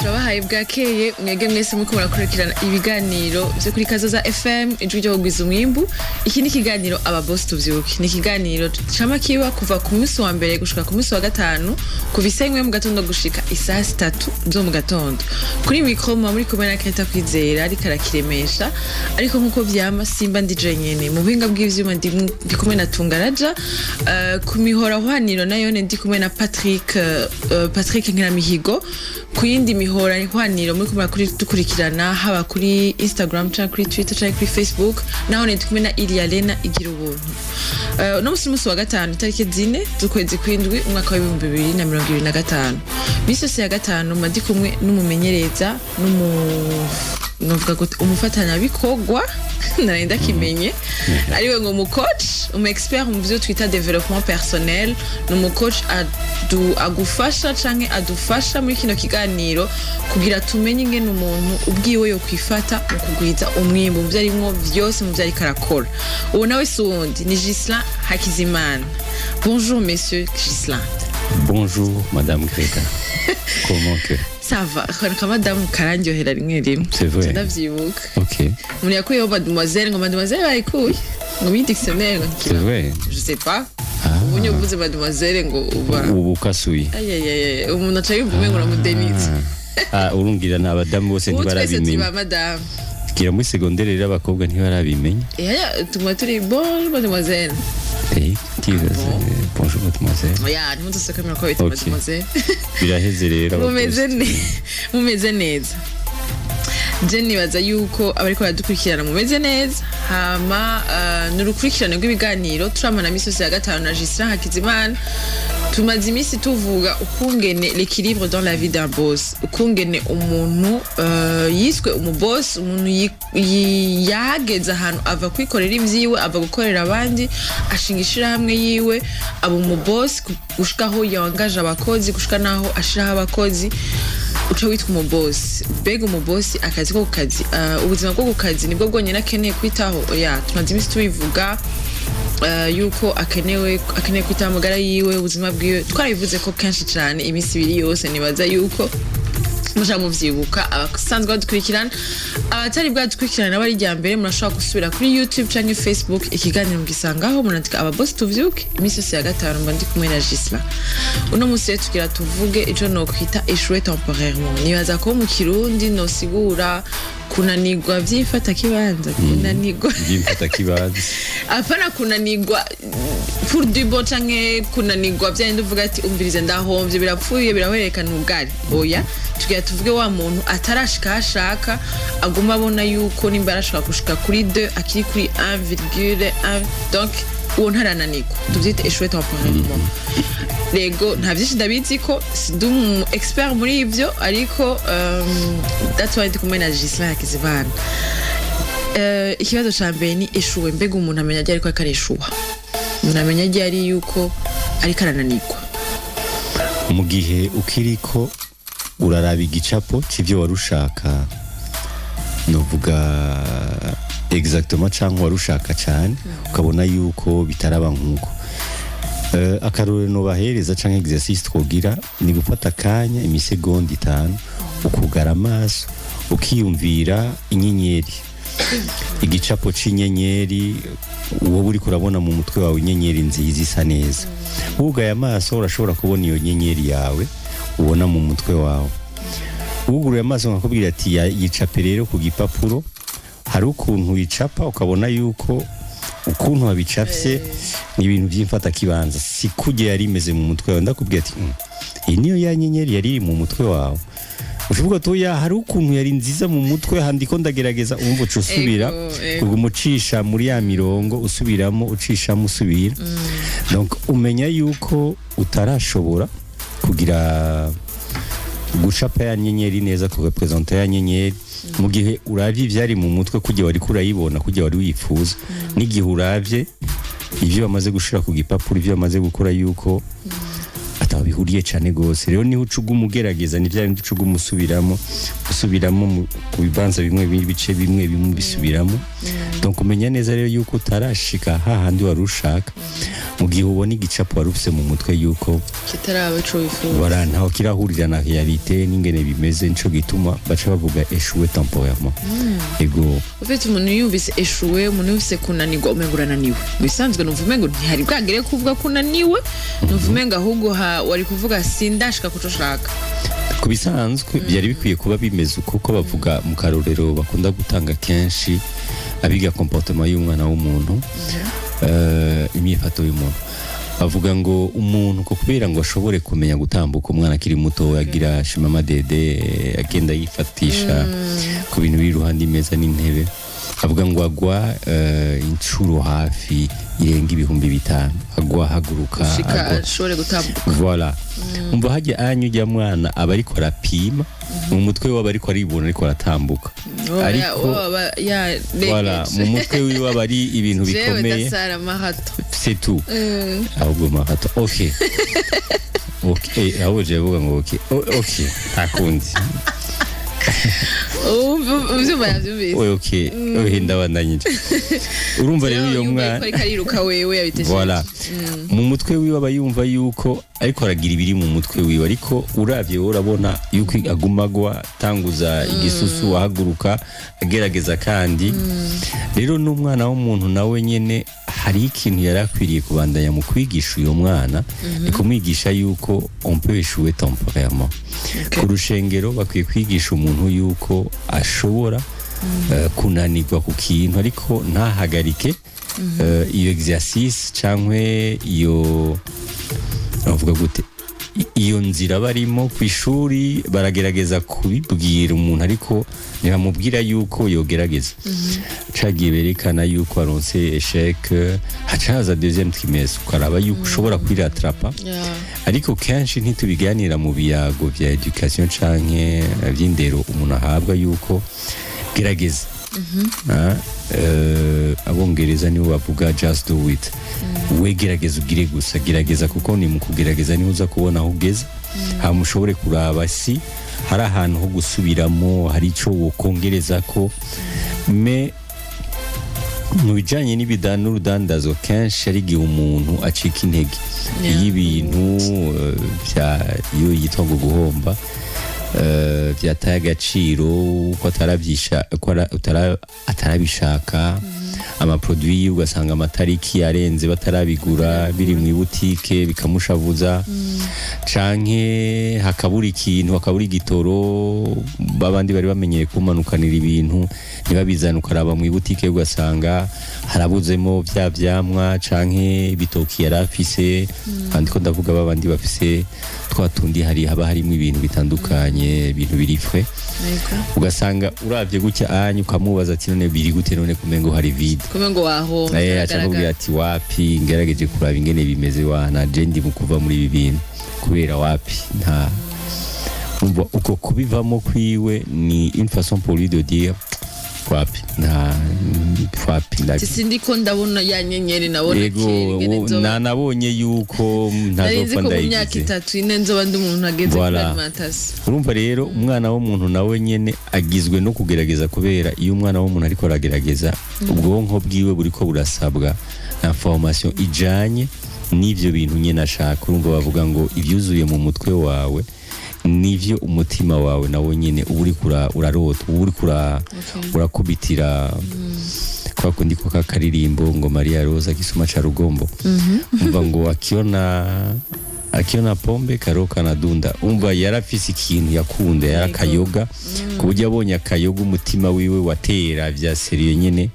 turabahaye bwakeye mwege mwese muko murakurikirana ibiganiro byo kuri Kazoza FM ijwi ryo kugwiza umwimbu. Iki ni kiganiro aba boss tuvyuke, ni kiganiro cama kiba kuva ku munsi wa mbere gushika ku munsi wa gatanu kuva isaha mu gatondo gushika isaha 3 zo mu gatondo. Kuri micro muri kumwe na Kreta Kwizera ari karakiremesha, ariko nkuko vyama simba ndije nyene mu buhinga bw'ivyuma ndi kumwe na Tungaraja, ku mihora hwaniro nayo ndi kumwe na Patrick Nkeramihigo, ku yindi mihora hwaniro muri kumwe kuri dukurikirana haba kuri Instagram cyangwa kuri Twitter cyangwa kuri Facebook, naho ndi kumwe na Ilia Lena igira ubuntu. No musi wa gatanu tariki 4 z'ukwezi kw'indwi umwaka wa 2025. Bise ya gatanu madi kumwe n'umumenyereza novuga ko umufatanya bikogwa narenda kimenye ariwe ngo mu coach expert mu byo twita development personnel, no coach agufasha canke adufasha muri kino kiganiro kugira tumenye ingene umuntu ubwiwe yo kwifata mu kugwiza umwimbo mu byarimwo byose mu byari karakora. Ubu nawe sundi ni Gislain Hakizimana. Bonjour monsieur Gislain. Bonjour madame Greta. Comment que ça va? Quand madame karandyohera rimwe rimwe. C'est vrai. Ndavyibuka. OK. Muri yakuye mademoiselle barikuye. Ngo mi dictionnaire. C'est vrai. Je sais pas. Ubunye uvuze mademoiselle ngo uba. Ubu kasuye. Ay umuntu aca yumva ngo Denise. Urungira n'abadamu bose ntibarabimenya. Ubu madame. Kira muri secondaire rero abakobwa ntibarabimenya. Tuma turi bon mademoiselle. Bonjour mademoiselle. Oya, ntimuze sekamera ko bita mademoiselle. Biraheze rero. Mumeze neza. Jenny baza yuko abariko baradukurikirana mumeze neza. Hama n'urukurikirane rw'ibiganiro turamana misozi ya gatanu na Gislain Hakizimana. Tumaze imisi tuvuga ukungene l'équilibre dans la vie d'un boss, ukungene umuntu yiswe umuboss, umuntu yageza ahantu ava kwikorera ivyiwe, ava gukorera abandi, ashingishira hamwe yiwe, aba umuboss gushikaho yangaje abakozi, gushika naho ashiraho abakozi, uca witwa umuboss. Bega umuboss akazi ko kukazi, ubuzima bwo kukazi nibwo bwonyene akeneye kwitaho. Oya, tumaze imisi tubivuga yuko akeneye kwita amagara yiwe, ubuzima bwiwe. Twarabivuze ko kenshi cyane imisi ibiri yose, nibaza yuko muja muvyibuka abasanzwe badukurikirana, abatari bwadukurikirana bari rya mbere murashobora gusubira kuri YouTube canke Facebook ikiganiro mugisangaho munandika aba boss tuvyuke imisi ya gatanu mba ndi kumwe na Gislain. Uno musi tugira tuvuge ico no kwita échouer temporairement. Nibaza ko mu Kirundi no sigura kunanigwa vyifata kibanza, kunanigwa vyifata kibanza. Afana kunanigwa pour du bon canke kunanigwa vyandi uvuga ati umvirize ndahomvye birapfuye birawerekana ubwari. Oya, tugira tuvuge wa muntu atarashika ashaka aguma abona yuko nimba arashaka gushika kuri 2 akiri kuri 1,1, donc uwo ntarananigwa tuvyite échouer temporairement. Lego nta byinshi ndabizi ko ndi umu expert muri ivyo, ariko that's why ndi kumwe na Gislain Hakizimana. Ikibazo ca mbere ni échouer. Mbega umuntu amenya ryari ko akareshuwa? Umuntu amenya ryari yuko ari karananigwa? Mu gihe ukiriko uraraba igicapo c'ivyo warushaka, novuga exactement cyangwa warushaka cyane, ukabona yuko bitaraba nkuko. Akarore no bahereza canke exercice twogira ni gufata akanya imisegonda 5 ukugara amaso ukiyumvira inyenyeri, igicapo c'inyenyeri wowe uri kurabona mu mutwe wawe inyenyeri nziza isa neza. Ugaye amaso urashobora kubona iyo nyenyeri yawe ubona mu mutwe wawe. Uguruye amaso nkakubwira ati yicape rero ku gipapuro, hari ukuntu wicapa ukabona yuko ukuntu wabicapye ni ibintu by'imfata kibanza, si kujye yari imeze mu mutwe wawe. Ndakubwira ati iyi niyo ya nyenyeri yari mu mutwe wawe. Ushoboka to ya hari ukuntu yari nziza mu mutwe, handiko ndagerageza umva usubira umucisha muri ya mirongo usubiramo ucishamo usubira. Donc umenya yuko utarashobora kugira gucapa ya nyenyeri neza, ko representer ya nyenyeri mu gihe uravye ivyari mu mutwe kujye wari kurayibona, kujye wari wifuza. N'igihe uravye ivyo bamaze gushira ku gipapuro, ivyo bamaze gukora yuko atabihuriye cyane gose rero niho ucuga umugerageza ni bya bindi ucuga usubiramo mu bibanza bimwe bice bimwe bisubiramo donc umenya neza rero yuko utarashika hahandi wari ushaka mu gihe ubona igicapo wari ufise mu mutwe yuko kitaraba ico wifuza voilà ntaho kirahurira na realite n'ingene bimeze nico gituma baca bavuga échouer temporairement ego ufite umuntu yumvise échouer umuntu yumvise kunanirwa umengo urananiwe bisanzwe numva umengo ntihari bwagere kuvuga kunaniwe numva umengo ahubwo wari kuvuga sindashika kuco shaka kubisanzwe byari bikwiye kuba bimeze uko bavuga mu karorero bakunda gutanga kenshi abiga comportement y'umwana w'umuntu imyifato y'umuntu bavuga ngo umuntu ko kubera ngo ashobore kumenya gutambuka umwana akiri muto agira shimama dede agenda yifatisha ku bintu biri iruhande imeza n'intebe avuga ngo agwa incuro hafi irenga 5,000 agwa haguruka ashobore gutambuka voilà umva hajya anyujya mwana aba ariko arapima mu mutwe waba ariko aribona ariko aratambuka ariko voilà mu mutwe wiwe aba ari ibintu bikomeye c'est tout ahubwo mahato okay aho je vuga ngo okay akundi ndabandanyije urumva rero iyo mwana voilà mu mutwe wiwe aba yumva yuko ariko aragira ibiri mu mutwe wiwe ariko uravye urabona yuko agumagwa tanguza igisusu wahaguruka agerageza kandi rero n'umwana w'umuntu nawe nyene hari ikintu yarakwiriye kubandanya mu kwigisha uyo mwana ni kumwigisha yuko on peut échouer temporairement ku rushengero bakwiye kwigisha umuntu yuko ashobora kunanirwa ku kintu ariko ntahagarike iyo exercice cankwe iyo avuga gute iyo nzira barimo ku ishuri baragerageza kubibwira umuntu ariko ntibamubwira yuko yogerageza cagiye berekana yuko aronse échec hacaza deuxième trimestre ukaraba yuko ushobora kwiratrapa ariko kenshi ntitubiganira mu biyago vya education canke vy'indero umuntu ahabwa yuko gerageza abongereza nibo bavuga just do it we gerageza ugire gusa gerageza kuko ni mu kugerageza niho uza kubona aho ugeze hama ushobore kuraba si hari ahantu ho gusubiramo hari ico wokongereza ko me mu bijanye n'urudandazo kenshi ari igihe umuntu acika intege y'ibintu iyo yitwa ngo guhomba vyataye agaciro ko atarabishaka amaproduit ugasanga amatariki arenze batarabigura biri mu butike bikamushavuza canke hakabura ikintu hakabura igitoro babandi bari bamenyere kumanukanira ibintu ntibabizana ukaraba mu butike ugasanga harabuzemo vya vyamwa canke bitoki yarafise kandi ko ndavuga babandi bafise twatundi haba harimo ibintu bitandukanye ibintu birifwe ugasanga uravye gutya anyu ukamubaza ati none biri gute none kumengo hari vide kumengo waho acakubwira ati wapi ngerageje kuraba ingene bimeze wana je ndi mu kuva muri ibi bintu kubera wapi nta umva uko kubivamo kwiwe ni une façon pour lui de dire wapi sindiko ndabona ya nyenyeri nabona nabonye yuko ntazopfa ndayigize myaka 3 ine nzoba ndi umuntu ageze kuri alimentation urumva rero umwana w'umuntu nawe nyene agizwe no kugerageza kubera iyo umwana w'umuntu ariko aragerageza ubwonko bwiwe buriko burasabwa information ijanye n'ivyo bintu nyene ashaka urumva bavuga ngo ivyuzuye mu mutwe wawe nivyo umutima wawe nawo nyene uri urarota uri urakubitira kwa kundi ko kakaririmbo ngo Maria Rosa gisuma cha rugombo umva ngo akiona pombe karoka na dunda umva yarafise ikintu yakunda yarakayoga kuburyo abonye akayoga umutima wiwe watera vya seriye nyene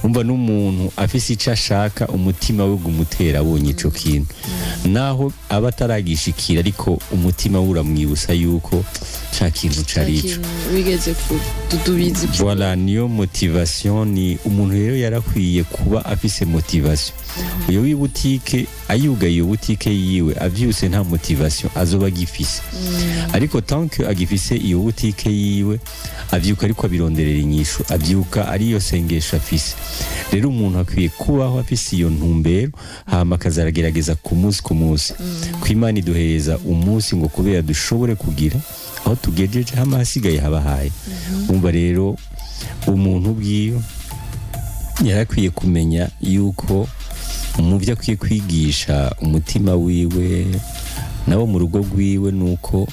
umva n'umuntu afise ico ashaka umutima we gumutera abonye ico kintu naho aba ataragishikira ariko umutima we uramwibusa yuko ca kintu carico wigeze kududubiza voilà niyo motivation ni umuntu rero yarakwiye kuba afise motivation uyo wibutike ayuga iyo butike yiwe avyuse nta motivation azoba gifise ariko tant que agifise iyo butike yiwe avyuka ariko abironderera inyishu avyuka ariyo sengesho afise rero umuntu akwiye kubaho afise iyo ntumbero hama akazaragerageza ku munsi ko Imana iduhereza umunsi ngo kubera dushobore kugira aho tugejeje hama hasigaye habahaye umva rero umuntu bwiyo yarakwiye kumenya yuko mu byo akwiye kwigisha umutima wiwe nabo mu rugo rwiwe nuko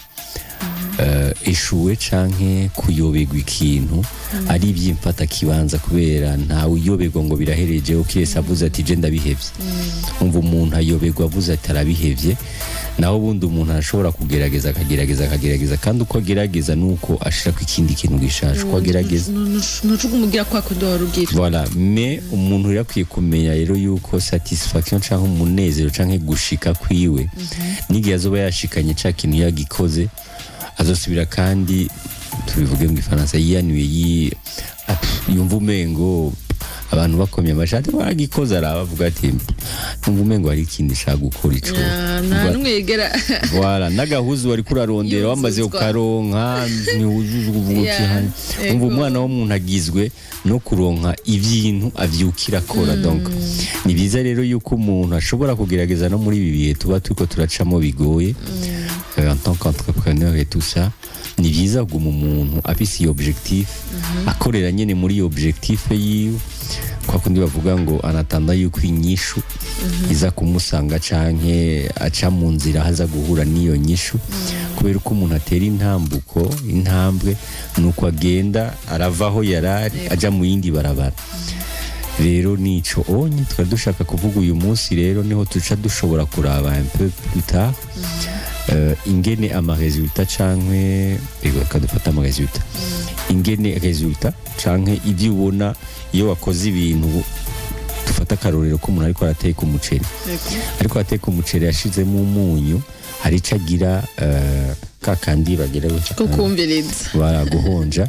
ishuwe canke kuyoberwa ikintu ari ibyimfata kibanza kubera ntawe uyoberwa ngo birahereje ukirese avuze ati je ndabihevye umva umuntu ayoberwa avuze ati arabihevye naho bundi umuntu arashobora kugerageza akagerageza kandi uko agerageza nuko ashirako ikindi kintu gishasha uko agerageza ntucugumugira kwa kundi warugira voilà mais umuntu yakwiye kumenya rero yuko satisfaction canke umunezero canke gushika kwiwe n'igihe azoba yashikanye ca kintu yagikoze azosubira kandi tubivuge mu Gifaransa yiyanuye yumva umengo abantu bakomye amashati baragikoza arabavuga ati numva umengo hari ikindi shaka gukora ico nta numwegera voilà nagahuzu wari kurarondera wamaze ukaronka ntiwuzuza uvuga cyane umva umwana w'umuntu agizwe no kuronka ivyintu avyukira akora donc ni biza rero yuko umuntu ashobora kugerageza no muri ibi bihe tuba turiko turacamo bigoye en tant qu'entrepreneur et tout ça ni byiza guma umuntu afise iyo objectif akorera nyene muri iyo objectif yiwe kwa kundi bavuga ngo anatanda yuko inyishu iza kumusanga canke aca mu nzira haza guhura n'iyo nyishu kubera ko umuntu atera intambwe nuko agenda aravaho yarari aja mu yindi barabara rero nico onye twari dushaka kuvuga uyu munsi rero niho tuca dushobora kuraba un peu plus tard ingene amaresultat canke kadufata amaresultat ingene resultat canke ivyo ubona iyo wakoze ibintu dufata akarorero ko umuntu ariko arateka umuceri ariko ateka umuceri yashizemo umunyu hari cagira kakandi bagera kukumviriza baraguhonja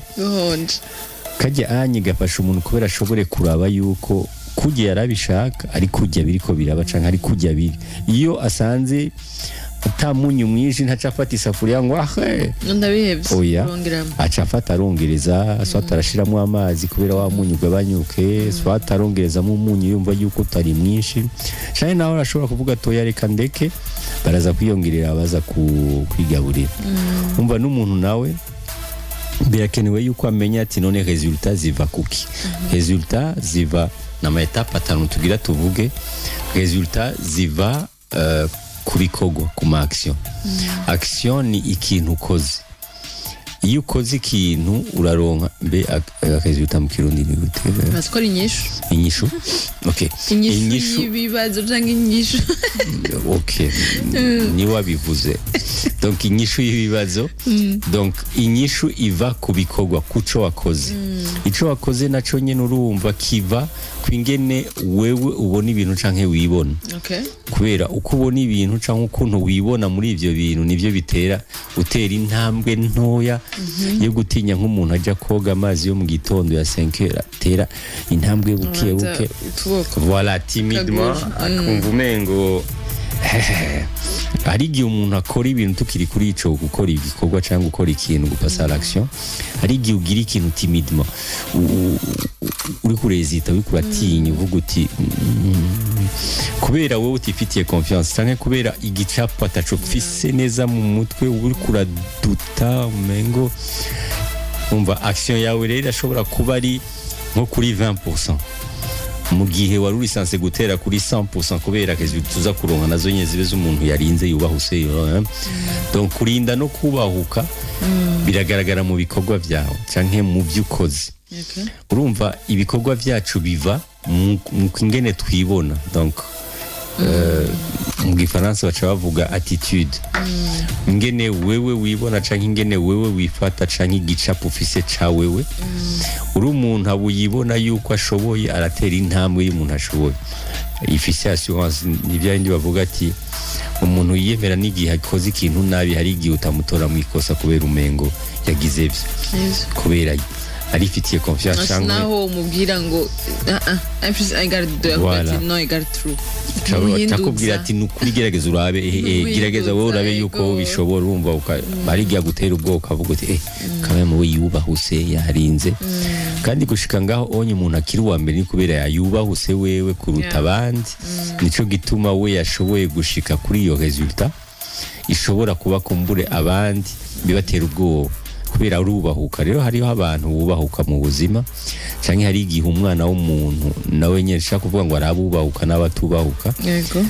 kajya anye gafasha umuntu kubera ashobore kuraba yuko kujya yarabishaka ari kujya biriko biraba canke ari kujya biri iyo asanze atamunyu mwinshi ntaca afata isafuriya ngo ndabihebye oya aca afata arongereza swat arashiramo amazi kubera wa munyu ugabanyuke swat arongerezamo umunyu yumva yuko utari mwinshi cyane naho arashobora kuvuga toya reka ndeke baraza kwiyongerera abaza kwigaburira umva n'umuntu nawe birakenewe yuko amenya ati none resultat ziva kuki resultat ziva na maetape atanu tugira tuvuge resultat ziva kubikogwa kuma action action ni ikintu ukoze iyo ukoze ikintu uraronka mbe resultat mu kirundi ni gute baskora inyishu okay inyishu ibibazo cyangwa inyishu okay ni wabivuze donc inyishu y'ibibazo donc inyishu iva kubikogwa kuco wakoze ico wakoze naco nyene urumva kiva kwingene wewe ubona ibintu canke wibona kubera uko ubona ibintu canke ukuntu wibona muri ivyo bintu nivyo bitera utera intambwe ntoya yo gutinya nk'umuntu aja koga amazi yo mu gitondo ya 5h tera intambwe buke voilà timidement akumva umengo hari igihe umuntu akora ibintu tukiri kuri ico gukora igikorwa cyangwa gukora ikintu gupasa l'action hari igihe ugira ikintu timidement uri kurezita uri kuratinya uvuga uti kubera wowe utifitiye confiance cyangwa kubera igicapo ataco fise neza mu mutwe uri kuraduta umengo umva action yawe rero ashobora kuba ari nko kuri 20% mu gihe wari urisanse gutera kuri 100% kubera kezi tuza kuronka nazo nyene zibe z'umuntu yarinze yubahuse donc kurinda no kubahuka biragaragara mu bikorwa byawe canke mu byukoze urumva ibikorwa byacu biva mu kingene twibona donc mu Gifaransa baca bavuga attitude ingene wewe wibona canke ingene wewe wifata canke igicapo ufise ca wewe uri umuntu abo yibona yuko ashoboye aratera intambwe y'umuntu ashoboye ifise assurance nivyandi bavuga ati umuntu yiyemera n'igihe akoze ikintu nabi hari igihe utamutora mu ikosa kubera umengo yagize byo kubera arifitiye confiance cyangwa naho umubwira ngo 1 plus 1 égale 2 Voilà. non égale 3 takubwira ati nukuri gerageza urabe gerageza wowe urabe yuko bishobora urumva barigiye gutera ubwoka avuga uti kamwe mu yubahuse yarinze kandi gushika ngaho onye umuntu akiri wa mbere ni kubera yayubahuse wewe kuruta abandi nico gituma we yashoboye gushika kuri iyo resultat ishobora kuba kumbure abandi bibatera ubwoba kubera urubahuka rero hariho abantu bubahuka mu buzima canke hari igihe umwana w'umuntu nawe nyene shaka kuvuga ngo arabubahuka n'abatubahuka yego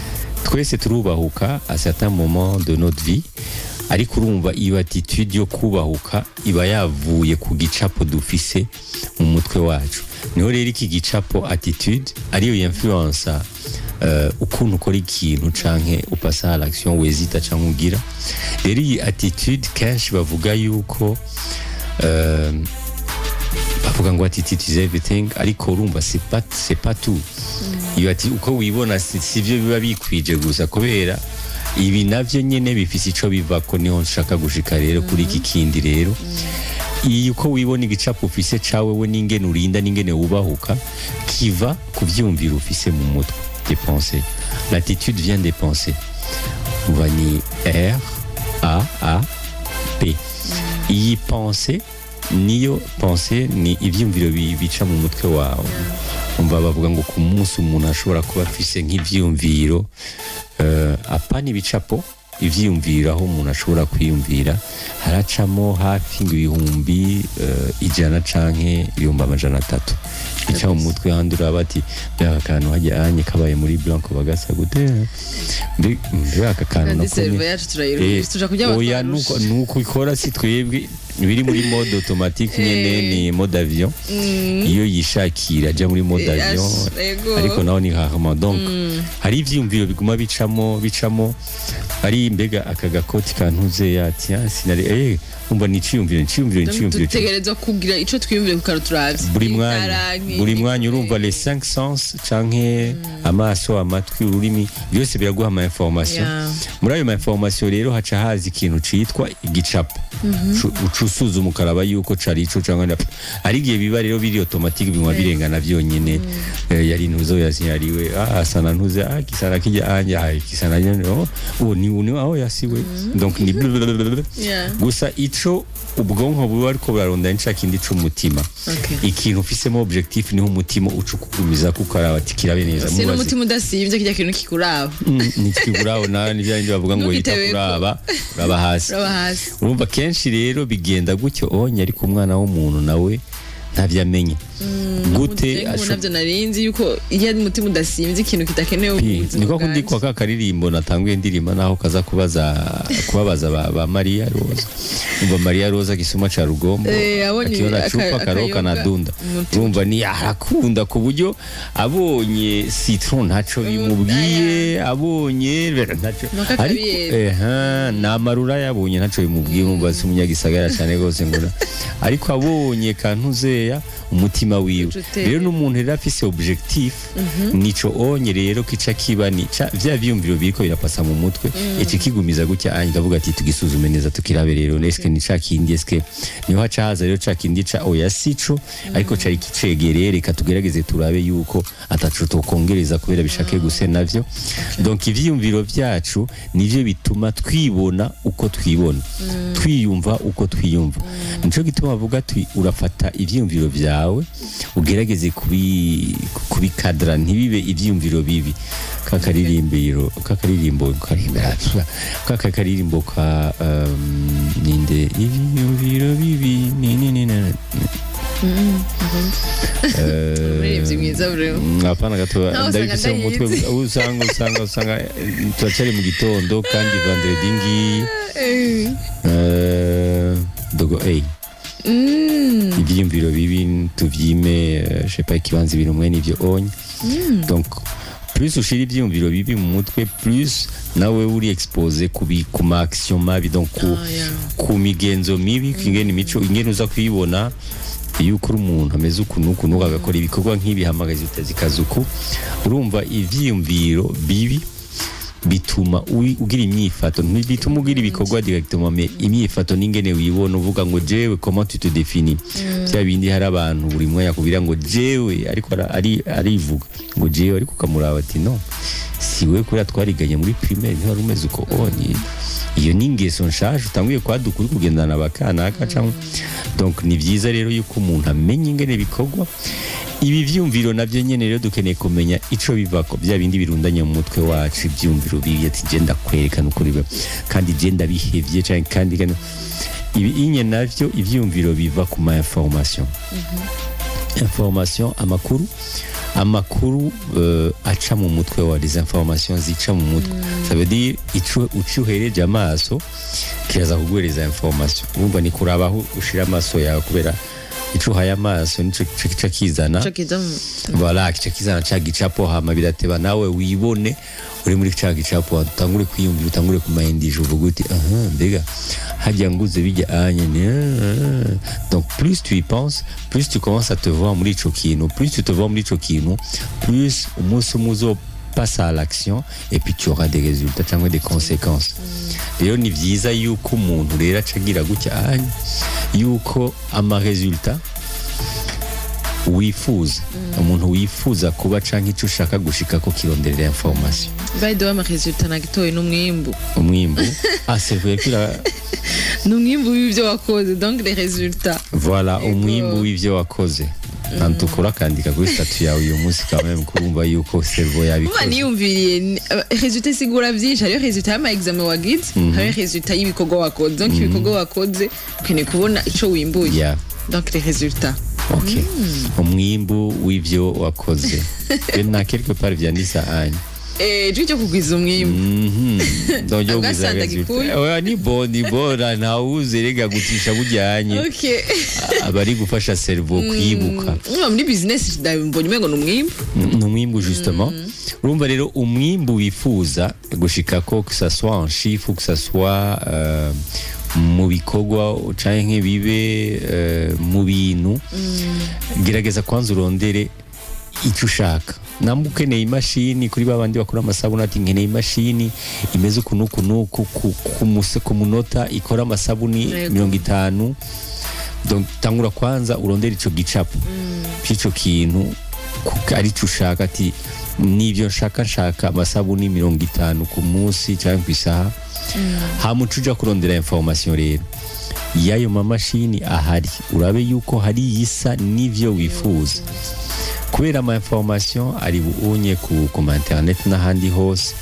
twese turubahuka à certain moment de notre vie ariko urumva iyo attitude yo kubahuka iba yavuye ku gicapo dufise mu mutwe wacu niho rero iki gicapo attitude ariyo influence ukuntu ukora ikintu canke upasa à l'action wezita canke ugira rero iyi attitude kenshi bavuga yuko bavuga ngo attitude is everything ariko urumva c'est pas tout iyo ati uko wibona sivyo biba bikwije gusa kubera ibi navyo nyene bifise ico bivako niho nshaka gushika rero kuri iki kindi rero iyi uko wibona igicapo ufise cawe we n'ingene urinda n'ingene wubahuka kiva kuvyumvira ufise mu mutwe des pensées. L'attitude vient des pensées. On va ni R, A, P. Iyi pensée, niyo pensée ni ivyumviro bica mu mutwe wawe. Umva bavuga ngo ku munsi umuntu ashobora kuba afise nk'ivyumviro apana ibicapo ivyumviro aho umuntu ashobora kwiyumvira haracamo hafi ibihumbi 100 canke 300 ica mu mutwe handi urabati bya kantu hajya anye kabaye muri blanco bagasa gute aka kantu nako oya nuko ikora si twebwe biri muri mode automatique nyene ni mode avion iyo yishakira aja muri mode avion ariko naho ni rarement donc hari ivyumviro biguma bicamo ari mbega aka gakoti kantuze yati sinari umva niciyumviro tutegerezwa kugira ico twiyumvire kukaruturazi buri mwanya urumva les 5 sens canke amaso amatwi ururimi byose biraguha ama information muri ayo ma information rero haca hazi ikintu citwa igicapo ucusuzuma ukaraba yuko cari ico canke ari gihe biba rero biri automatique bimwa birengana vyonyene yari ntuzo yasinyariwe asana ntuze kisana kijya anja kisana nyene ni aho yasiwe donc ni gusa ico ubwonko buba ariko buraronda nshakindi c'umutima ikintu ufisemo objectif niho umutima ucukugumiza kukaraba tikirabe neza mubaze sino umutima udasivye kijya kintu kikuraba ni kikuraba nani byandi bavuga ngo yita kuraba uraba hasi urumva kenshi rero bigenda gutyo onye ariko umwana w'umuntu nawe ntavyamenye gute navyo narinzi yuko iyo umutima udasimvye ikintu kidakenewe niko kundi kwa kakaririmbo natanguye ndirima naho kaza kubabaza ba Maria Rosa umva Maria Rosa gisuma ca rugombo akiona chupa karoka na dunda urumva ni arakunda ku buryo abonye citron ntaco bimubwiye abonye ntaco ariko namarura yabonye ntaco bimubwiye umva si umunyagisagara cyane gose ngura ariko abonye kantuzeya umutima wiwe rero n'umuntu rero afise objectif nico onye rero kica kibani vya vyumviro biriko birapasa mu mutwe ece kigumiza gutya anje ndavuga ati tugisuzume neza tukirabe rero neske ni cakindi eske niho haca haza rero cakindi ca oya sico ariko cari kicegereye reka tugerageze turabe yuko ataco tokongereza kubera bishake guse navyo donc ivyumviro vyacu nivyo bituma twibona uko twibona twiyumva uko twiyumva nico gituma bavuga urafata ivyumviro vyawe ugerageze kubikadra ntibibe ivyumviro bibi kakaririmbo ka ninde ivyumviro bibi apana gato ndabifise mu mutwe usanga turacari mu gitondo kandi vendredi ngi dogo ivyumviro bibi tuvyime je sais pas ikibanza ibintu mwe nivyo onye donc plus ushira ivyumviro bibi mu mutwe plus nawe uri expose ku ma action mabi donc ku migenzo mibi ingene imico ingene uza kwibona yuko umuntu ameze ukuntu agakora ibikorwa nk'ibi hamagaza utazikazuku urumva ivyumviro bibi bituma ugira imyifato bituma ugira ibikorwa directement mais imyifato n'ingene wibona uvuga ngo jewe comment tu te définis bya bindi hari abantu buri mwanya kubira ngo jewe ariko arivuga ngo jewe ariko kamuraba ati no siwe kuri twariganye muri primaire niho rumeze uko oni iyo ningeso nshaje utanguye kwaduka uri kugendana bakanaka cyangwa donc ni byiza rero yuko umuntu amenya ingene bikorwa ibi vyumviro navyo nyene rero dukeneye kumenya ico bivako bya bindi birundanye mu mutwe wacu ivyumviro biye ati je ndakwerekana ukuri be kandi je ndabihevye cyane kandi ibi inye navyo ivyumviro biva ku ma information information amakuru aca mu mutwe wa des informations zica mu mutwe ça veut dire ico ucuhereje amaso kiraza kugwereza information urumva ni kurabaho ushira amaso yawe kubera ico haya amaso nico kica kizana voilà kica kizana ca gicapo hama birateba nawe wibone uri muri ca gicapo utangure kwiyumvira utangure kumayindije uvuga uti mbega hajya nguze bijya donc plus tu y penses plus tu commences à te voir muri ico kintu plus tu te vois muri ico kintu plus umunsi muzo passe à l'action et puis tu auras des résultats cyangwa des conséquences rero ni vyiza yuko umuntu rero acagira gutya yuko ama resultat wifuza umuntu wifuza kuba canke ico ushaka gushika ko kironderera information by the way ama resultat nagitoye n'umwimbu c'est vrai que n'umwimbu w'ivyo wakoze donc les résultats voilà umwimbu w'ivyo wakoze nantukora kandika kuri statut yawe uyu munsi quand même kurumva yuko cerveau yabikoze niyumviriye résultat sigura vyinshi hariyo résultat y'ama examen wagize hariyo résultat y'ibikorwa wakoze donc ibikorwa wakoze ukeneye kubona ico wimbuye donc les résultats ok umwimbu w'ivyo wakoze na quelque part vyandisa anya cyo kugwiza umwimbu ndonyo kugwiza resultat ni bon ntawuze rega gutisha bujyanye abari gufasha cerveau kwibuka muri business ndabonye mengo n'umwimbu justement urumva rero umwimbu wifuza gushika ko que ça soit en chiffre ou que ça soit mu bikorwa canke bibe mu bintu gerageza kwanza urondere icyo ushaka namwe ukeneye imashini kuri babandi bakora amasabuni ati nkeneye imashini imeze ukuntu ku munota ikora amasabuni 50 donc tangura kwanza urondera ico gicapo c'ico kintu ari cyo ushaka ati nivyo nshaka amasabuni 50 ku munsi cyangwa ku isaha hamucuja kurondera information rero yayo mamashini ahari urabe yuko hari isa nivyo wifuza kubera ama information ari buunye ku internet n'ahandi hose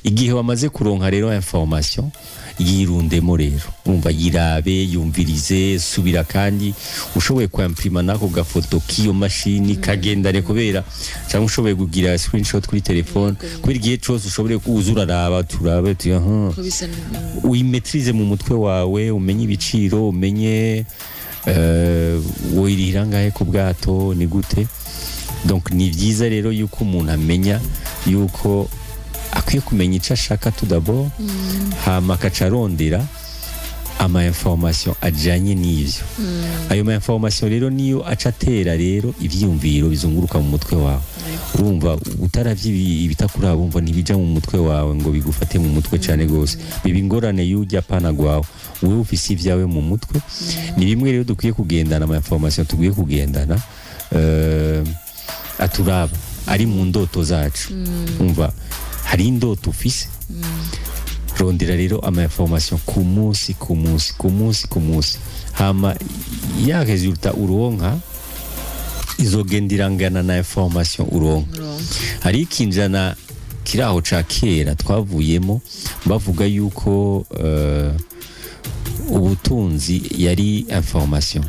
igihe wamaze kuronka rero information yirundemo rero umva yirabe yumvirize subira kandi ushoboye kwamprima nako gafoto kiyo mashini kagendare kubera cyangwa ushoboye kugira screenshot kuri telefone kubera igihe cyose ushobore kuzura raba turabe uyimetrize mu mutwe wawe umenye ibiciro umenye woyirira ngahe ku bwato ni gute donc ni byiza rero yuko umuntu amenya yuko akwiye kumenya icyo ashaka tout d'abord hama akacarondera ama information ajanye n'ivyo ayo ma information rero niyo acatera rero ivyumviro bizunguruka mu mutwe wawe urumva utaravye ibitakura bumva ntibija mu mutwe wawe ngo bigufate mu mutwe cyane gose bibi ngorane y'ujya pana gwawe wewe ufise ivyawe mu mutwe ni bimwe rero dukwiye kugendana ama information tugiye kugendana aturaba ari mu ndoto zacu umva hari indoto ufise rondera rero ama information ku munsi hama ya resultat uronka izogendirangana na information uronka hari ikinjana kiraho ca kera twavuyemo bavuga yuko ubutunzi yari information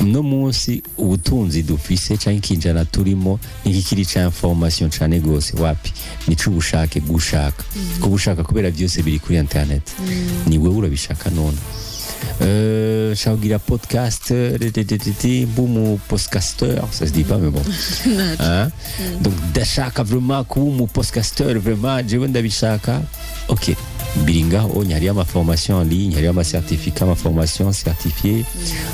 no munsi ubutunzi dufise canke ikinjana turimo nikikiri ca information cane gose wapi nico ubushake gushaka ko bushaka kubera byose biri kuri internet ni wewe urabishaka none chagira podcast boum podcasteur ça se dit pas mais bon donc dashaka vraiment kuba mu podcasteur vraiment je wenda bishaka ok biringa onye hariyo ama formation en ligne hariyo ama certificat ama formation certifiée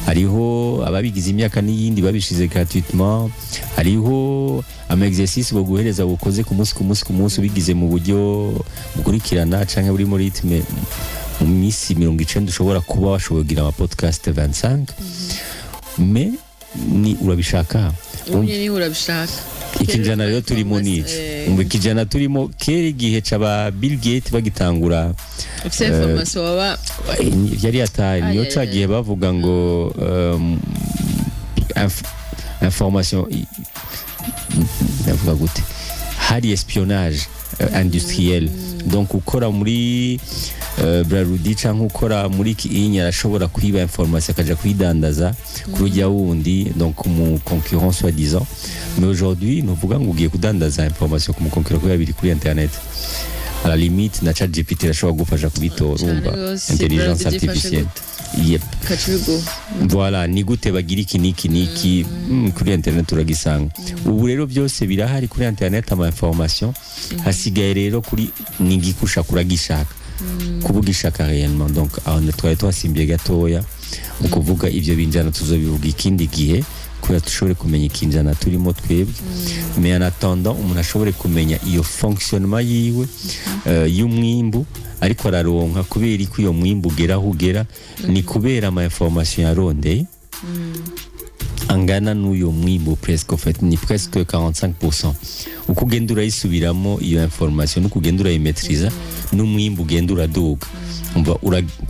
hariho ababigize imyaka n'iyindi babishize gratuitement hariho ama exercice bo guhereza ukoze ku munsi ubigize mu buryo bukurikirana canke buri muri ritme mu minsi 90 ushobora kuba washoboye kugira ama podcast 25 mais ni urabishaka ni urabishaka ikinjana rero turimo nico ikijana turimo kera igihe caba Bill Gates bagitangura information waba yari atari niyo cagiye bavuga ngo information navuga gute hari espionnage industriel donc ukora muri Brarudi canke ukora muri kiinya arashobora kwiba information akaja kuyidandaza kurujya wundi donc mu concurrent soi-disant mais aujourd'hui nuvuga ngo ugiye kudandaza information ku concurrent ko yabiri kuri internet à la limite na ChatGPT irashobora gufasha kubitora umva intelligence artificielle yep voilà ni gute bagira iki niki kuri internet uragisanga ubu rero byose birahari kuri internet ama information hasigaye rero kuri ningikusha kuragishaka kubugishaka réellement donc on twari twasimbye gatoya ukuvuga ivyo binjana tuzobivuga ikindi gihe kuya tushobore kumenya ikinjana turimo twebwe mais en attendant umuntu ashobore kumenya iyo fonctionnement yiwe y'umwimbu ariko araronka kubera iko iyo mwimbu ugera ni kubera ama information yarondeye angana n'uyo mwimbu presque en fait ni presque 45% uko ugenda urayisubiramo iyo information nuko ugenda urayimetriza n'umwimbu ugenda uraduga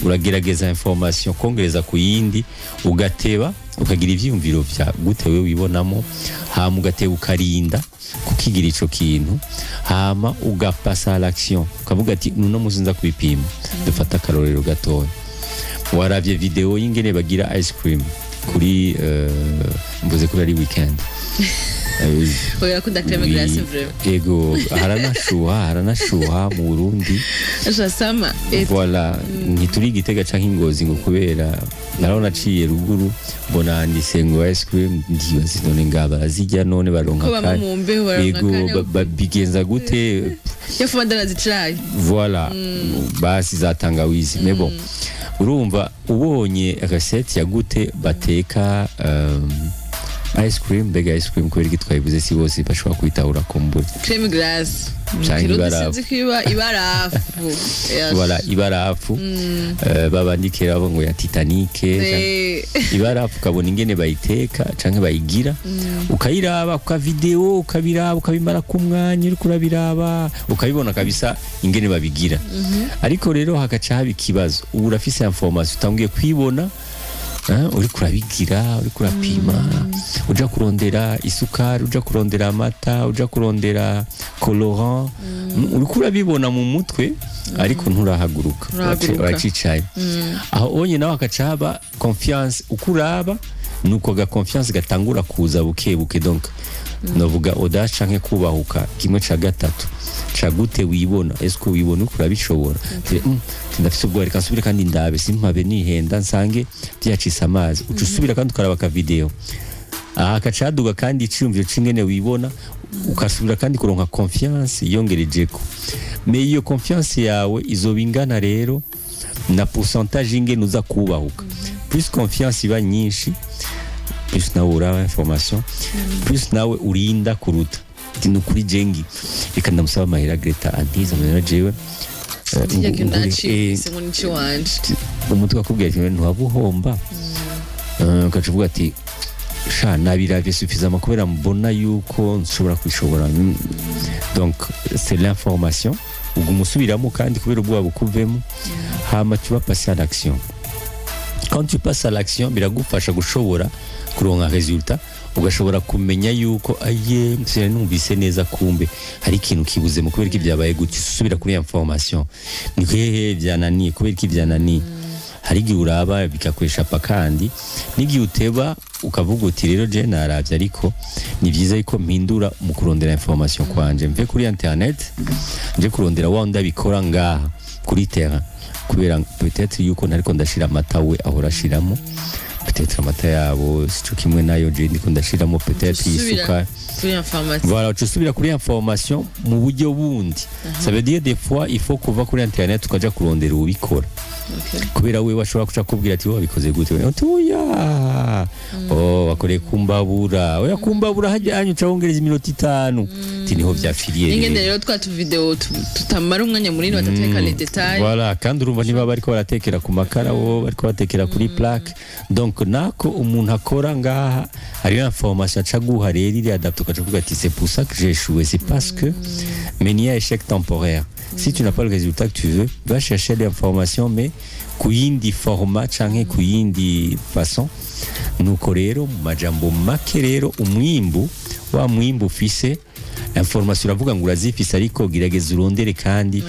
uragerageza information kongereza ku yindi ugateba ukagira ivyumviro vya gute wewe wibonamo hama ugateba ukarinda kukigira ico kintu hama ugapasa l'action ukavuga ati nuno muzinza kubipima dufata karorero gatoya waravye video y'ingene bagira ice cream kuri mvuze kuri ari weekend oya kunda crème glace vraiment ego haranashuha mu Burundi sama voilà ntituri Gitega canke Ngozi ngo kubera narabona ciye ruguru mbona handitse ngo ice cream ndibaza none ngaba bazijya none baronka ego babigenza gute yafu ndarazi try voilà basi zatangawizi mais bon urumva ubonye recette ya gute bateka ice cream bega ice cream kubera gitwayibuze si bose bashobora kwitahura kumbura crème glace ibarafu voilà ibarafu babandikira ngo ya Titanic ibarafu kabona ingene bayiteka canke bayigira ukayiraba ku video ukabiraba ukabimara ku mwanya uri kurabiraba ukabibona kabisa ingene babigira ariko rero hagaca haba ikibazo ubu urafise information utangiye kwibona uri kurabigira uri kurapima uja kurondera isukari uja kurondera amata uja kurondera colorant uri kurabibona mu mutwe ariko nturahaguruka uracicaye aho onye nawe akacaba confiance ukuraba nuko ga confiance gatangura kuza buke donc novuga audace canke kubahuka kimwe ca gatatu cagute wibona esko wibona ukurabishobora ndafise ubwo reka nsubire kandi ndabe simpabe nihenda nsange byacisa amazi ucusubira kandi ukaraba ka video akacaduga kandi iciyumviro cingene wibona ukasubira kandi kuronka confiance yongerejeko mais iyo confiance yawe izobingana rero na pourcentage ingene uza kubahuka plus confiance iba nyinshi plus nawe uraba information plus nawe urinda kuruta tino kuri jengi reka ndamusaba amahera Greta antiza mwana jewe umutwe akubwira ati ntuwabuhomba ukacuvuga ati sha nabiravye suffisamment kubera mbona yuko nshobora kwishobora donc c'est l'information ugumusubiramo kandi kubera ubwo bukuvemo hama tu vas passer à l'action quand tu passes à l'action biragufasha gushobora kuronka resultat ugashobora kumenya yuko aye msene numvise neza kumbe hari ikintu kibuze mu kubera kibyabaye gute usubira kuri information ni hehe byanani kubera kibyanani hari gihe uraba bikakwesha pakandi nigi uteba ukavuga uti rero je naravye ariko ni vyiza yuko mpindura mu kurondera information kwanje mve kuri internet nje kurondera wa ndabikora ngaha kuri terrain kubera peut-être yuko nariko ndashira amata we ahora shiramo peut-être amata yabo sico kimwe nayo je ndiko ndashiramo peut-être isuka kuri information voilà tu subira kuri information mu buryo bundi ça veut dire des fois il faut kuva kuri internet ukaja kurondera ubikora kubera we washobora kuca kubwira ati wabikoze gute oya wakoreye kumbabura oya kumbabura hajya uca wongereza iminota 5 ati niho byafiriye ingende rero twatu video tutamara umwanya munini batateka les détails voilà kandi urumva niba bariko baratekera ku makara wo bariko batekera kuri plaque donc nako umuntu akora ngaha hari information acaguha rero iri adapte ukaca kuvuga ati c'est pour ça que j'ai échoué c'est parce que mais il y a échec temporaire. Si tu n'as pas le résultat que tu veux, va chercher l'information, mais kuyindi format canke kuyindi façon. Nuko rero majambo make rero umwimbu wa mwimbu ufise information uravuga ngo urazifise ariko girageza urondere kandi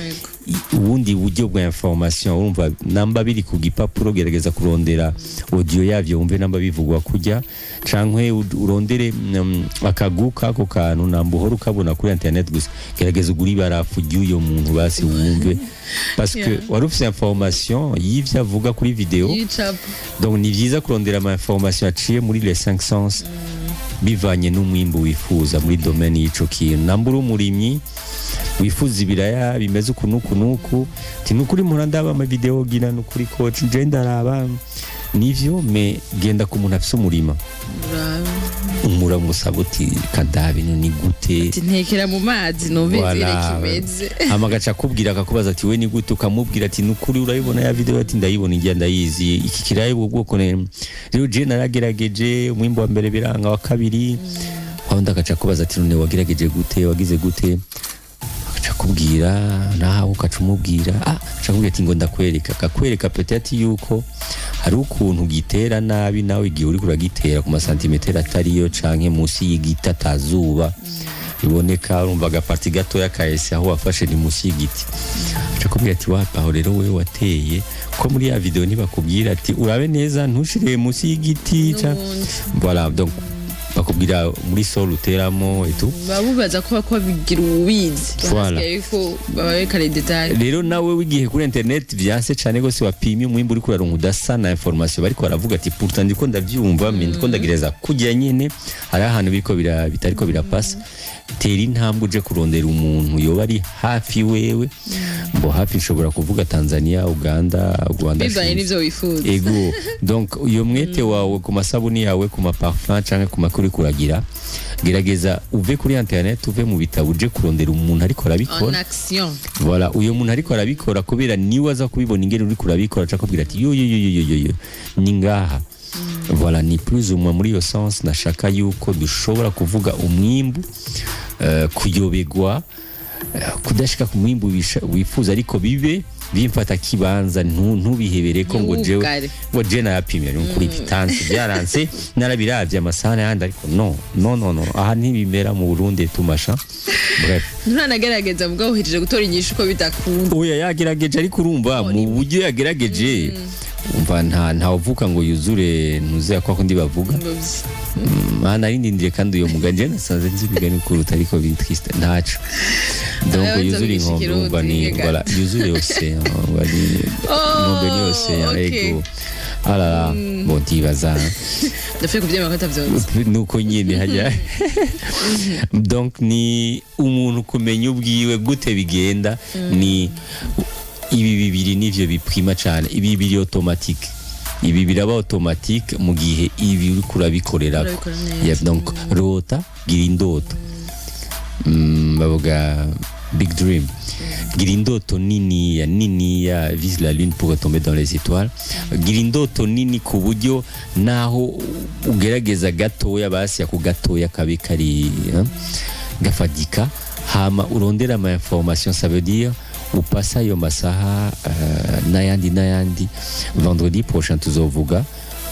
ubundi buryo bwa information urumva namba biri ku gipapuro gerageza kurondera audio yavyo umve namba bivugwa kujya cankwe urondere akaguka ko kantu namba uhora ukabona kuri internet gusa gerageza uguri barafu y'uyo muntu basi wumve parce que warufise information yivya avuga kuri video donc ni vyiza kurondera ama information aciye muri les 5 sens bivanye n'umwimbo wifuza muri domaine y'ico kintu nambura umurimyi wifuza ibiraya bimeze ukunuku tinukuri murandaba ama video gina nukuri coach nje ndaraba nivyo me genda ku muntu afise umurima musaba uti kadabi ni gute ati ntekera mu mazi novizire kimeze amagaca kubwira akakubaza ati we ni gute ukamubwira ati nukuri urayibona ya video ati ndayibona ingenda yizi iki kiraye ubwoko rero je naragerageje umwimbo wa mbere biranga wa kabiri wanda agaca kubaza ati none wagerageje gute wagize gute akakubwira naho ukacumubwira akakubwira ati ngo ndakwereka akakwereka peut-être yuko hari ukuntu gitera nabi nawe igihe uri kuragitera ku masantimetero atariyo canke musi y'igiti atazuba iboneka urumva agaparti gato yakahese aho wafashe ni musi y'igiti akakubwira ati aho rero we wateye ko muri ya video ntibakubwira ati urabe neza ntushire musi y'igiti voilà donc bakubwira muri sol uteramo etu babubaza ko bigira ubizi voilà ko babeka les détails rero nawe wigihe kuri internet vyanse cyane gose wapimye umwimbo uri kuraronka udasa na information bariko baravuga ati pourtant ndiko ndavyumva ndiko ndagereza kujya nyene hari ahantu biriko bitariko birapasa tera intambwe uje kurondera umuntu yoba ari hafi wewe mbo hafi nshobora kuvuga Tanzania Uganda bivanye n'ivyo wifuza ego donc uyo mwete wawe ku masabuni yawe ku maparfum canke ku makuru kuragira gerageza uve kuri internet uve mu bitabo uje kurondera umuntu ariko arabikora en action voilà uyo muntu ariko arabikora kubera niwe aza kubibona ingene uri kurabikora cakubwira ati yo ni ngaha voilà ni plus ou moins muri yo sens nashaka yuko dushobora kuvuga umwimbu kuyobegwa kudashika ku mwimbu wifuza ariko bibe bimfata kibanza ntubihebere ko ngo je napimye kuri pitansi byaranse narabiravye amasahane yandi ariko no aha ntibimera mu Burundi tumasha bref nturanagerageza mugabo uhirije gutora inyishu ko bidakunda oya yagerageje ariko urumva mu buryo yagerageje umva nta uvuka ngo yuzure ntuze kwa kundi bavuga mana rindindire kandi uyo muganje nasanze nzibigani kuruta ariko bitriste ntaco donc yuzure inkombe umva ni voilà yuzure yose wari inkombe yose ariko ala bon dibaza dafite kubyema ko tavyonze nuko nyine hajya donc ni umuntu kumenya ubwiwe gute bigenda ni ibi bibiri nivyo biprima cyane ibi bibiri automatique ibi biraba automatique mu gihe ibi uri kurabikorera donc rota gira indoto bavuga big dream gira indoto nini ya vise la lune pour tomber dans les étoiles gira indoto nini ku buryo naho ugerageza gatoya basi ya ku gatoya kabe kari gafadika hama urondera ama information ça veut dire upasa yo masaha n'ayandi vendredi prochain tuzovuga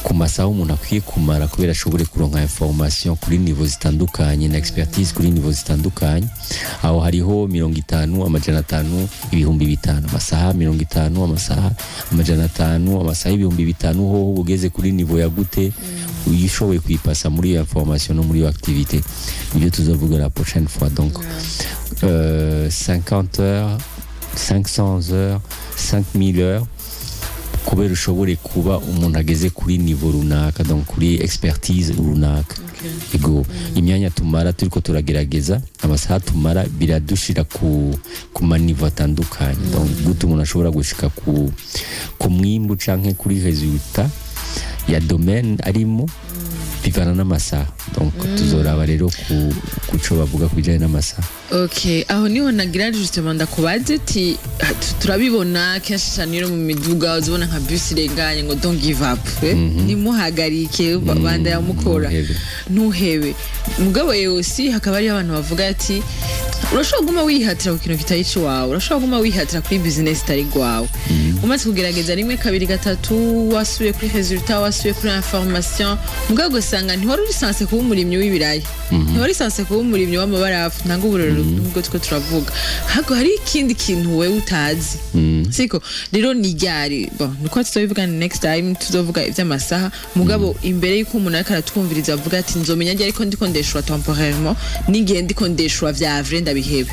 ku masaha umuntu akwiye kumara kubera ashobore kuronka information kuri niveau zitandukanye na expertise kuri niveau zitandukanye aho hariho 50 amajana 5 ibihumbi 5 amasaha 50 amasaha amajana 5 amasaha ibihumbi 5 ho ugeze kuri niveau ya gute uyishoboye kwipasa muri iyo information no muri iyo activité ibyo tuzovuga la prochaine fois donc 50 heures 500 heures, 5000 heures kubera ushobore kuba umuntu ageze kuri niveau runaka donc kuri expertise runaka ego imyanya tumara turiko turagerageza amasaha tumara biradushira ku manivo atandukanye donc gute umuntu ashobora gushika ku mwimbu canke kuri resultat ya domaine arimo bivana n'amasaha donc tuzoraba rero kuco bavuga kubijanye n'amasaha. Okay, aho niho nagira justement ndakubaze ati turabibona kenshi cyane rero mu miduga uzibona nka bus irenganye ngo don't give up nimuhagarike banda yamukora ntuhebe mugabo yose hakaba ari abantu bavuga ati urashobora guma wihatira ku kintu kitari cyawe urashobora guma wihatira kuri business itari gwawe umaze kugerageza rimwe kabiri gatatu wasubiye kuri resultat wasubiye kuri information mugabo gusanga ntiwari urisanse kuba umurimyi w'ibirayi ntiwari urisanse kuba umurimyi w'amabarafu ntango uburero nubwo two turavuga hago hari ikindi kintu wewe utazi siko rero ni ryari bon nuko tuzobivuga next time tuzovuga ivy'amasaha mugabo imbere yuko umuntu ariko aratwumviriza avuga ati nzomenya ryari ko ndiko ndeshwa temporairement n'igihe ndiko ndeshwa vya vrai ndabihebe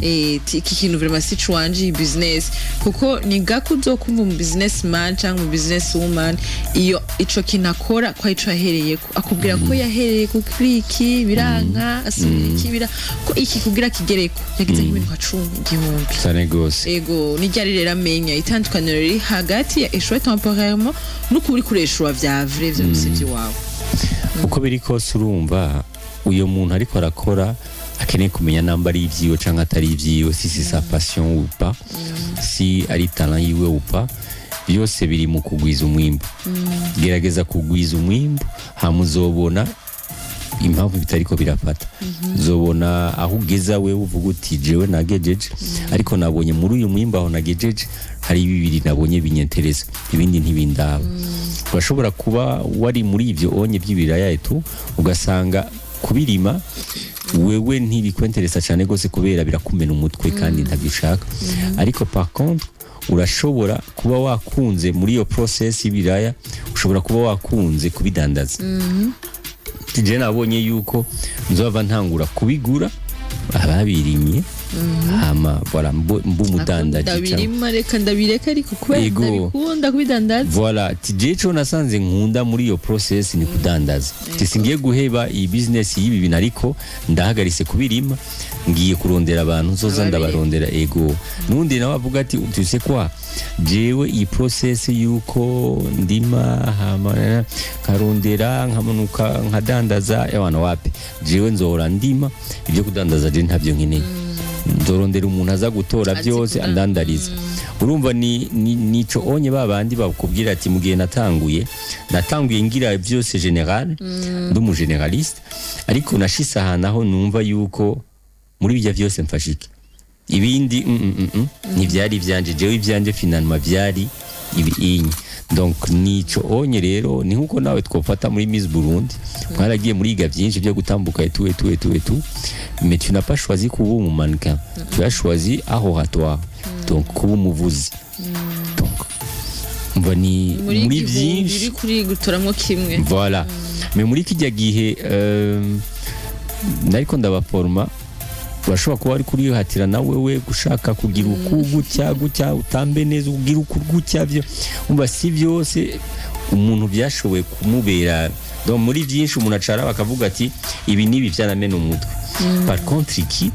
iki kintu vraiment si chwanje business kuko ni gaku uzokumva mu businessman cyangwa mu business woman iyo ico kinakora kwa ico yahereye akubwira ko yahereye ku kliki biranka asubira ikibira ko iki kugira kigereko yagize nk'ibintu nka 10 igihumbi cyane gose ego ni ryari rero amenya itandukaniro riri hagati ya eshwa temporairement no kuri kureshwa vya vrai vyo musivyi wawe uko biri kose urumva uyo muntu ariko arakora akeneye kumenya namba ari ivyiwe canke atari ivyiwe si sa passion ou pas si ari talent yiwe ou pas byose biri mu kugwiza umwimbu gerageza kugwiza umwimbu hamuzobona impamvu bitariko birafata zobona aho ugeza wewe uvuga uti jewe nagejeje ariko nabonye muri uyu mwimba aho nagejeje hari bibiri nabonye binyentereza ibindi ntibindaba urashobora kuba wari muri ivyo onye by'ibiraya etu ugasanga kubirima wewe ntibikwentereza cyane gose kubera birakumena umutwe kandi ntabishaka ariko par contre urashobora kuba wakunze muri iyo process y'ibiraya ushobora kuba wakunze kubidandaza je nabonye yuko nzova ntangura kubigura ababirimye hama voilà mbumudandaje ndabirima reka ndabireka ariko kubera ndabikunda kubidandaza voilà tijecho nasanze nkunda muri iyo process ni kudandaza tisingiye guheba iyi business y'ibi bintu ariko ndahagarise kubirima ngiye kurondera abantu zoza ndabarondera ego nundi nawe avuga ati tuse kwa jewe iyi process yuko ndima hama karondera nkamanuka nkadandaza y'abana wapi jewe nzora ndima ibyo kudandaza je ntabyo nkeneye ndorondera umuntu aza gutora byose andandariza urumva nico onye babandi bakubwira ati mugihe natanguye ngira byose general ndumu generaliste ariko nashise ahantu aho numva yuko muri bijya byose mfashike ibindi ntibyari byanje jewe ibyanje finalement byari ibinyi donc nico onye rero ni nkuko nawe twofata muri Miss Burundi mwaragiye muri iga byinshi byo gutambuka etu mais tu n'as pas choisi kuba mu mannequin tu as choisi aho hatwa donc kuba umuvuzi donc mva ni muri byinshi biri kuri gutoramo kimwe voilà mais muri kijya gihe nariko ndabaforma urashobora kuba ari kuri hatira nawe we gushaka kugira gutya utambe neza ugira gutya byo umva si byose umuntu byashoboye kumubera donc muri byinshi umuntu acara bakavuga ati ibi nibi byanamena umutwe par contre iki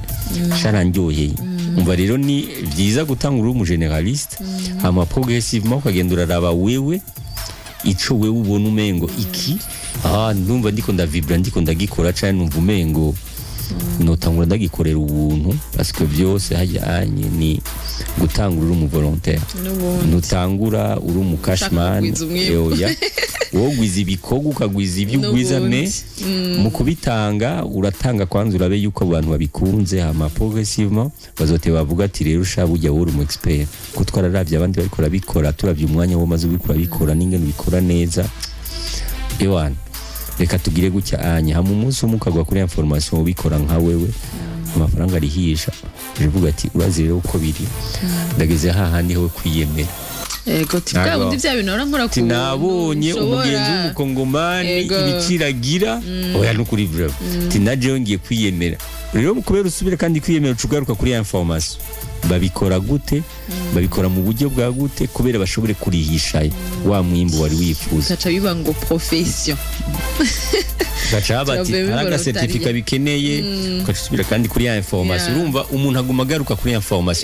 charandyoheye umva rero ni byiza gutangura mu generaliste hama progressivement ukagenda uraraba wewe ico wewe ubona umengo iki ndumva ndiko ndavibra ndiko ndagikora cyane numva umengo notangura ndagikorera ubuntu parce que byose hajyanye ni gutangura mu volontaire nutangura uri mu cashman oya wogwiza ibikogo ukagwiza ibyo ugwiza me mu kubitanga uratanga kwanza urabe yuko abantu babikunze hama progressivement bazote bavuga ati rero ushaba ujya wuri mu expert ko twararavye abandi bariko bikora turavye umwanya wo maze ubikora bikora n'ingene ubikora neza ewana reka tugire gutya anya hamwe umunsi umukagwa kuri information ubikora nka wewe amafaranga arihisha bivuga ati urazi rero uko biri ndageze hahandi ho kwiyemera ego tibwa undi bya bintu nkora ku nabonye umugenzi w'umukongomani ibiciragira oya no kuri bravo tinaje ngiye kwiyemera rero kubera usubire kandi kwiyemera ucugaruka kuri information babikora gute babikora mu buryo bwa gute kubera bashobore kurihisha wa mwimbu wari wifuza gaca biba ngo profession gaca bati araga certificat bikeneye ukacusubira kandi kuri ya information urumva umuntu aguma agaruka kuri ya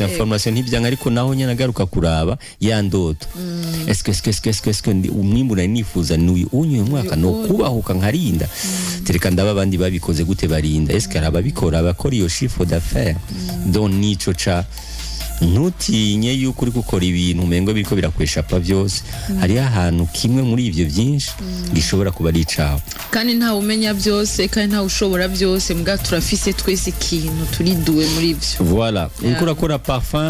information ntibyanga ariko naho nyene agaruka kuraba ya ndoto est-ce umwimbu nari nifuza n'uyu uyu mwaka no kubahuka nkarinda tereka ndaba abandi babikoze gute barinda est-ce arababikora abakora iyo chiffre d'affaires donc nico ca ntutinye yuko uri gukora ibintu umengo biriko birakweshapa byose hari ahantu kimwe muri ivyo byinshi gishobora kuba ari icawe kandi ntawe umenya byose kandi ntawe ushobora byose mbwa turafise twese ikintu turiduwe muri ivyo voilà uriko urakora parfum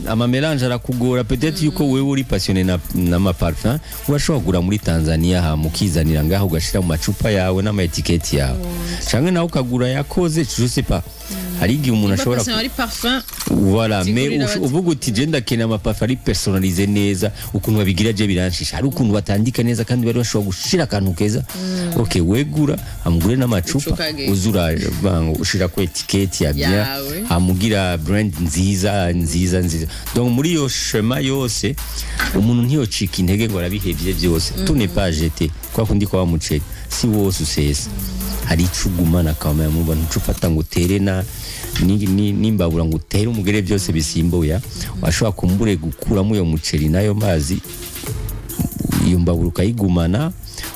ama mélange arakugora peut-être yuko wewe uri passionné na ma parfum urashobora kugura muri Tanzania ha mukizanira ngaho ugashira mu macupa yawe n'ama etiquette yawe canke nawe ukagura yakoze je sais pas hari igihe umuntu ashobora ari parfum voilà mais uvuga uti je ndakena ama parfum ari personnalisé neza ukuntu babigira je biranshisha hari ukuntu batandika neza kandi bari bashobora gushira akantu keza okay wegura amugure n'amacupa uzura bango ushira ko etiquette ya bien amugira brand nziza donc muri yo chemin yose umuntu ntiyo cika intege ngo arabihevye byose tout n'est pas jeté kwa kundi kwa muceri si wose usesa hari icugumana kama ya muba ntucufata ngo terena nimbabura ngo utere umugere byose bisimbuya washobora kumbure gukuramo uyo muceri nayo mazi iyo mbabura ukayigumana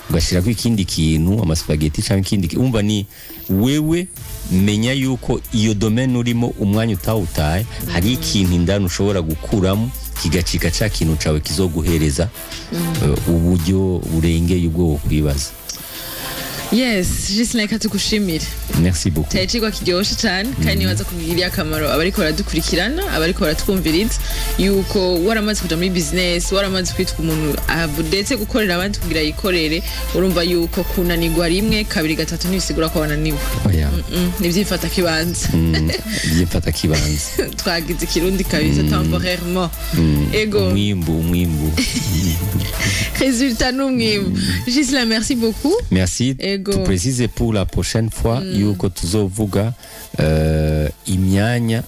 ugashirako ikindi kintu amaspaghetti cyangwa ikindi umva ni wewe menya yuko iyo domaine urimo umwanya utawutaye hari ikintu indani ushobora gukuramo kigacika ca kintu cawe kizoguhereza uburyo burengeye ubwo kwibaza. Yes, Gislain katukushimira. Merci beaucoup. Cyacigwa kiryoshe cyane kandi nibaza kugirira akamaro abariko baradukurikirana abariko baratwumviriza yuko waramaze kuja muri business waramaze kwitwa umuntu ndetse gukorera abandi kugira yikorere urumva yuko kunanirwa rimwe kabiri gatatu nibisigura ko wananiwe. Nivyifata kibanza. Nivyifata kibanza. Twagize ikirundi kabisa temporairement. Ego. Umwimbu. Résultat n'umwimbu. Gislain, merci beaucoup. Merci. Tu précises pour la prochaine fois yuko tuzovuga imyanya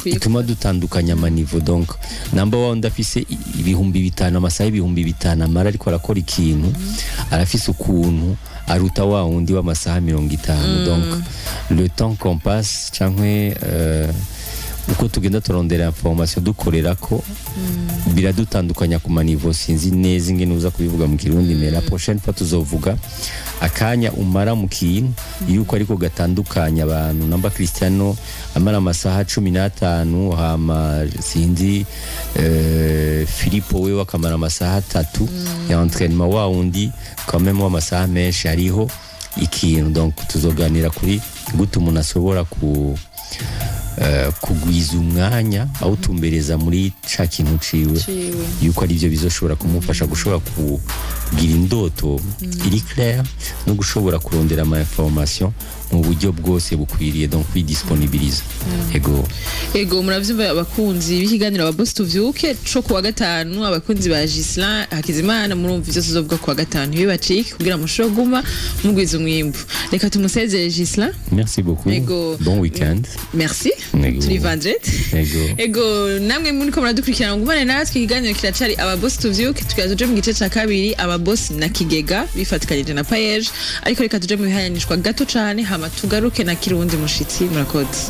ituma dutandukanya amanivo donc namba wa ndafise ibihumbi 5 amasaha ibihumbi 5 amara ariko arakora ikintu arafise ukuntu aruta wa undi w'amasaha 50 donc le temps qu'on passe cyangwe uko tugenda turondera information dukorera ko biradutandukanya ku manivo sinzi neza ingene uza kubivuga mu kirundi mais la prochaine fois tuzovuga akanya umara mu kintu yuko ariko gatandukanya abantu namba Cristiano amara amasaha 15 hama sinzi Filippo we wakamara amasaha 3 ya entraînement wa undi quand même amasaha menshi ariho ikintu donc tuzoganira kuri gute umuntu asobora kugwiza umwanya awutumbereza muri ca kintu ciwe yuko ari byo bizoshobora kumufasha gushobora kugira indoto iri clair no gushobora kurondera ama information mu buryo bwose bukwiriye donc kwidisponibiliza ego muravyumva abakunzi b'ikiganiro aba boss tuvyuke co kuwa gatanu abakunzi ba Gislain Hakizimana murumva ivyo tuzovuga kuwa gatanu bibacike kugira mushoguma mugwiza umwimbu reka tumusezere Gislain. Merci beaucoup. Bon weekend. Merci. Turi vendredi. Ego namwe muri ko muradukurikirana ngumane natwe ikiganiro kiracari aba boss tuvyuke tukazoje mu gice ca kabiri aba boss na Kigega bifatikanije na Payeje ariko reka tuje mu bihanyanishwa gato cane hama tugaruke na kirundi mushitsi murakoze.